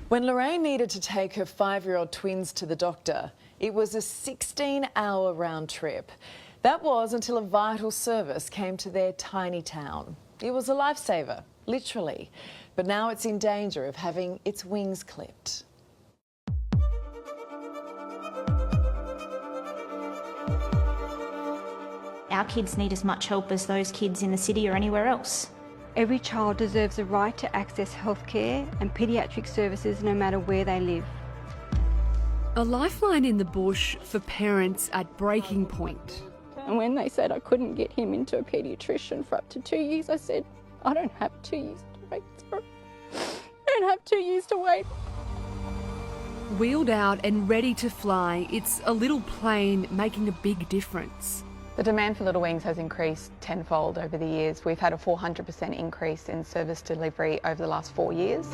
When Lorraine needed to take her 5-year-old twins to the doctor, it was a 16-hour round trip. That was until a vital service came to their tiny town. It was a lifesaver, literally, but now it's in danger of having its wings clipped. Our kids need as much help as those kids in the city or anywhere else. Every child deserves the right to access healthcare and paediatric services no matter where they live. A lifeline in the bush for parents at breaking point. And when they said I couldn't get him into a paediatrician for up to 2 years, I said, I don't have 2 years to wait. Sorry. I don't have 2 years to wait. Wheeled out and ready to fly, it's a little plane making a big difference. The demand for Little Wings has increased tenfold over the years. We've had a 400% increase in service delivery over the last 4 years.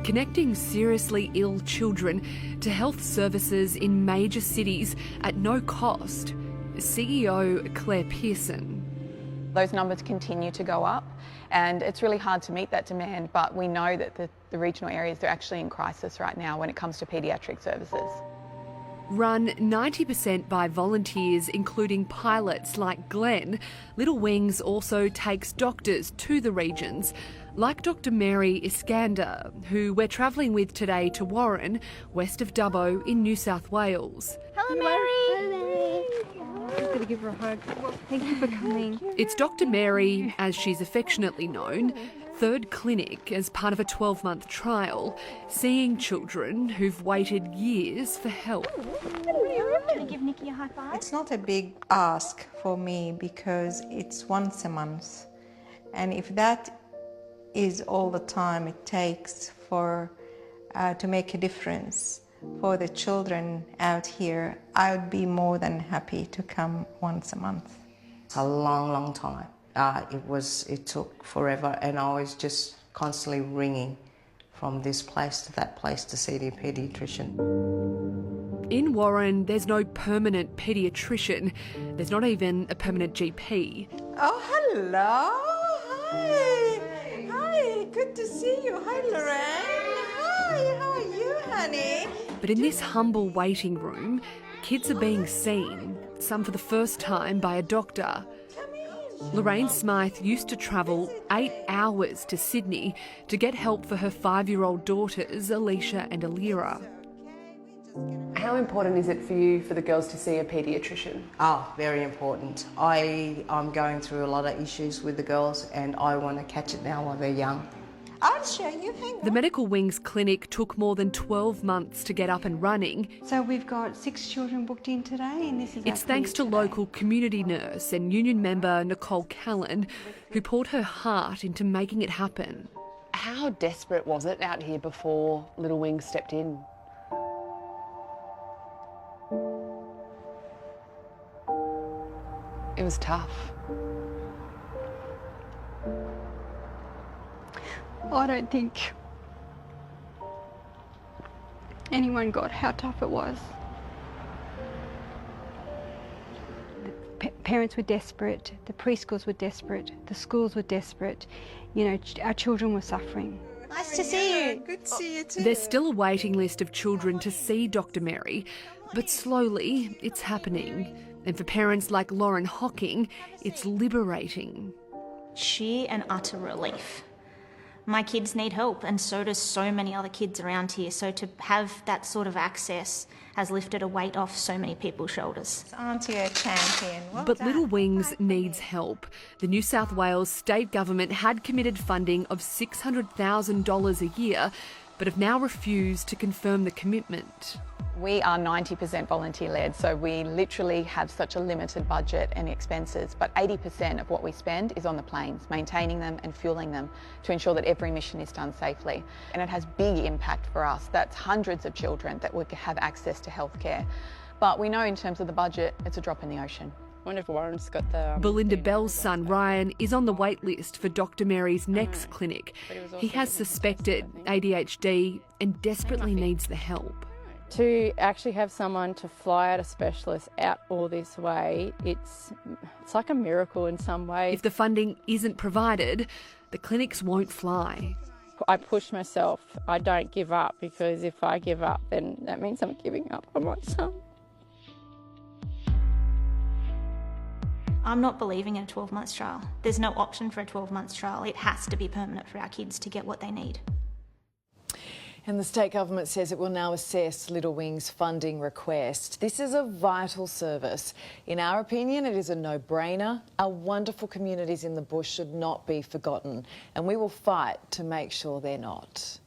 Connecting seriously ill children to health services in major cities at no cost. CEO Claire Pearson. Those numbers continue to go up and it's really hard to meet that demand, but we know that the regional areas, they're actually in crisis right now when it comes to paediatric services. Run 90% by volunteers, including pilots like Glenn, Little Wings also takes doctors to the regions, like Dr Mary Iskander, who we're travelling with today to Warren, west of Dubbo in New South Wales. Hello, Mary! I'm going to give her a hug. Thank you for coming. It's Dr Mary, as she's affectionately known, third clinic as part of a 12-month trial, seeing children who've waited years for help. Can I give Nikki a high five? It's not a big ask for me because it's once a month. And if that is all the time it takes for to make a difference for the children out here, I would be more than happy to come once a month. It's a long, long time. It took forever, and I was just constantly ringing from this place to that place to see the paediatrician. In Warren, there's no permanent paediatrician. There's not even a permanent GP. Oh, hello. Hi. Hi, good to see you. Hi, Lorraine. Hi, how are you, honey? But in this humble waiting room, kids are being seen, some for the first time by a doctor. Lorraine Smythe used to travel 8 hours to Sydney to get help for her 5-year-old daughters, Alicia and Alira. How important is it for you for the girls to see a paediatrician? Oh, very important. I'm going through a lot of issues with the girls and I want to catch it now while they're young. I'll show you. Hang on. The Medical Wings clinic took more than 12 months to get up and running. So we've got 6 children booked in today, and this is It's thanks to local community nurse and union member Nicole Callan, who poured her heart into making it happen. How desperate was it out here before Little Wings stepped in? It was tough. I don't think anyone got how tough it was. The parents were desperate, the preschools were desperate, the schools were desperate. You know, our children were suffering. Nice to see you. Good to see you too. There's still a waiting list of children to see Dr Mary, but slowly it's happening. And for parents like Lauren Hocking, it's liberating. Sheer and utter relief. My kids need help, and so does so many other kids around here. So to have that sort of access has lifted a weight off so many people's shoulders. Aren't you a champion? Well But done. Little Wings needs help. The New South Wales state government had committed funding of $600,000 a year, but have now refused to confirm the commitment. We are 90% volunteer-led, so we literally have such a limited budget and expenses, but 80% of what we spend is on the planes, maintaining them and fueling them to ensure that every mission is done safely. And it has big impact for us. That's hundreds of children that would have access to healthcare. But we know in terms of the budget, it's a drop in the ocean. I wonder if Warren's got the... Belinda Bell's son Ryan is on the wait list for Dr Mary's next clinic. He has suspected ADHD and desperately needs the help. To actually have someone to fly out a specialist out all this way, it's like a miracle in some way. If the funding isn't provided, the clinics won't fly. I push myself. I don't give up, because if I give up, then that means I'm giving up on my son. I'm not believing in a 12-month trial. There's no option for a 12-month trial. It has to be permanent for our kids to get what they need. And the state government says it will now assess Little Wing's funding request. This is a vital service. In our opinion, it is a no-brainer. Our wonderful communities in the bush should not be forgotten, and we will fight to make sure they're not.